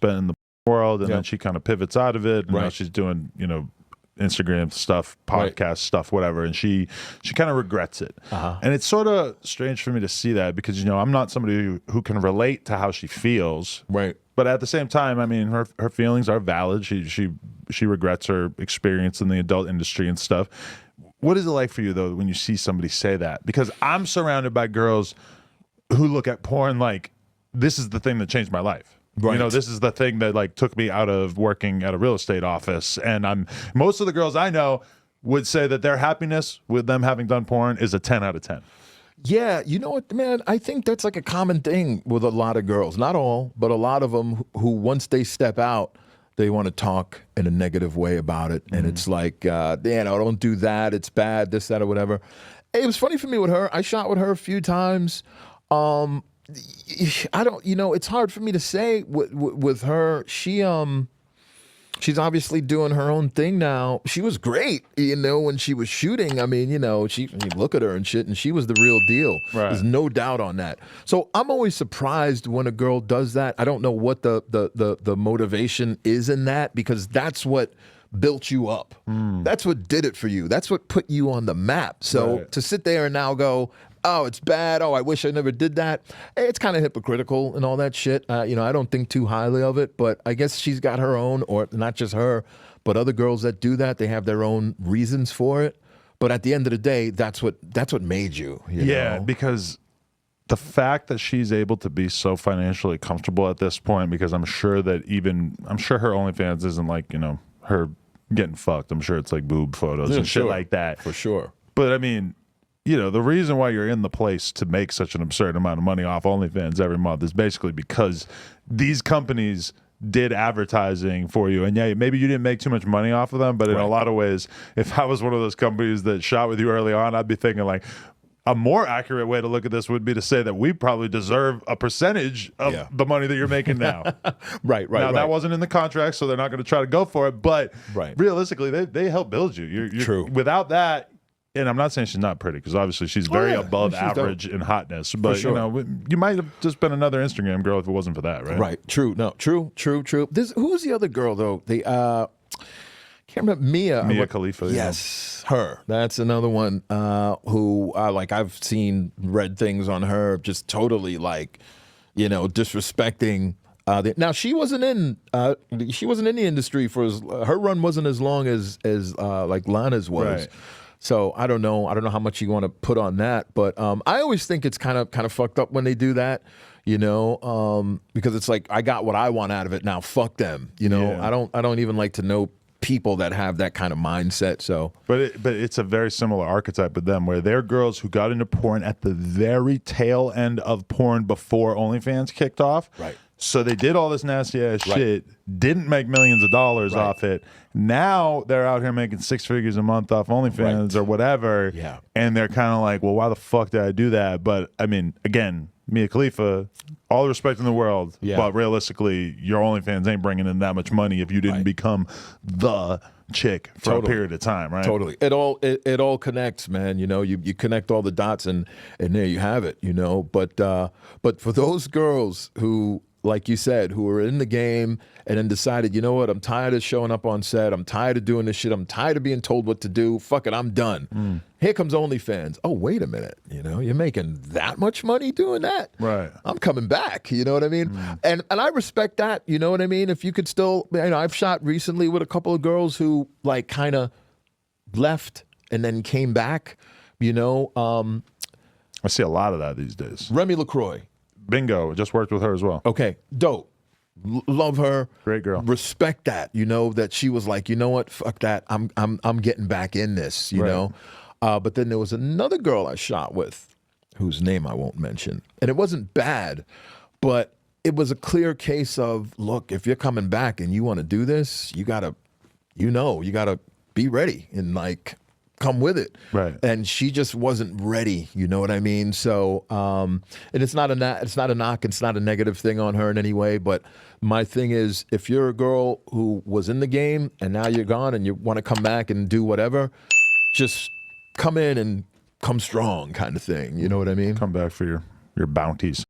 spent in the world, and Yep. then she kind of pivots out of it, and now Right. she's doing, Instagram stuff, podcast stuff, whatever, and she kind of regrets it. And it's sort of strange for me to see that because I'm not somebody who can relate to how she feels. Right. But at the same time, I mean, her feelings are valid. She regrets her experience in the adult industry and stuff. What is it like for you though when you see somebody say that? Because I'm surrounded by girls who look at porn like this is the thing that changed my life. Right. This is the thing that like took me out of working at a real estate office. And most of the girls I know would say that their happiness with them having done porn is a 10 out of 10. Yeah, you know what, man? I think that's like a common thing with a lot of girls. Not all, but a lot of them who once they step out, they want to talk in a negative way about it. And it's like, don't do that. It's bad, this, that, or whatever. It was funny for me with her. I shot with her a few times. I don't, it's hard for me to say with her. She's obviously doing her own thing now. She was great, when she was shooting. I mean, you look at her and shit, and she was the real deal. Right. There's no doubt on that. So I'm always surprised when a girl does that. I don't know what the motivation is in that, because that's what built you up. That's what did it for you. That's what put you on the map. So to sit there and now go, oh, it's bad. Oh, I wish I never did that. It's kind of hypocritical and all that shit. I don't think too highly of it, but I guess she's got her own, or not just her, but other girls that do that, they have their own reasons for it. But at the end of the day, that's what made you. You know? Because the fact that she's able to be so financially comfortable at this point, because I'm sure her OnlyFans isn't like, her getting fucked. I'm sure it's like boob photos and shit like that. For sure. But I mean, the reason why you're in the place to make such an absurd amount of money off OnlyFans every month is basically because these companies did advertising for you. And yeah, maybe you didn't make too much money off of them, but in a lot of ways, if I was one of those companies that shot with you early on, I'd be thinking like, a more accurate way to look at this would be to say that we probably deserve a percentage of the money that you're making now. Right. Now, that wasn't in the contract, so they're not going to try to go for it. But realistically, they help build you. You're True. Without that, and I'm not saying she's not pretty, because obviously she's very above average in hotness. But, you might have just been another Instagram girl if it wasn't for that, right? Right. True. No. True. Who was the other girl, though? Can't remember. Mia Khalifa. Yes, her. That's another one who I've seen read things on her just totally disrespecting. Now she wasn't in the industry for her run wasn't as long as Lana's was. Right. So I don't know how much you want to put on that, but I always think it's kind of fucked up when they do that. Because it's like I got what I want out of it now. Fuck them. I don't even like to know people that have that kind of mindset. So, but it's a very similar archetype with them, where they're girls who got into porn at the very tail end of porn before OnlyFans kicked off. Right. So they did all this nasty ass shit, didn't make millions of dollars off it. Now they're out here making 6 figures a month off OnlyFans or whatever. Yeah. And they're kind of like, well, why the fuck did I do that? But I mean, again, Mia Khalifa, all the respect in the world, but realistically, your OnlyFans ain't bringing in that much money if you didn't become the chick for a period of time, right? Totally. It all connects, man. You connect all the dots, and there you have it. But for those girls who, like you said, who were in the game and then decided, you know what, I'm tired of showing up on set. I'm tired of doing this shit. I'm tired of being told what to do. Fuck it, I'm done. Here comes OnlyFans. Oh, wait a minute. You're making that much money doing that? Right. I'm coming back. You know what I mean? And I respect that. You know what I mean? If you could still, I've shot recently with a couple of girls who kind of left and then came back. I see a lot of that these days. Remy LaCroix. Bingo. Just worked with her as well. Okay. Dope. Love her. Great girl. Respect that. That she was like, you know what? Fuck that. I'm getting back in this. You know. But then there was another girl I shot with, whose name I won't mention, and it wasn't bad, but it was a clear case of, look, if you're coming back and you want to do this, you gotta be ready and come with it. Right. And she just wasn't ready. You know what I mean? So, and it's not a knock. It's not a negative thing on her in any way. But my thing is, if you're a girl who was in the game and now you're gone and you want to come back and do whatever, just come in and come strong, kind of thing. You know what I mean? Come back for your bounties.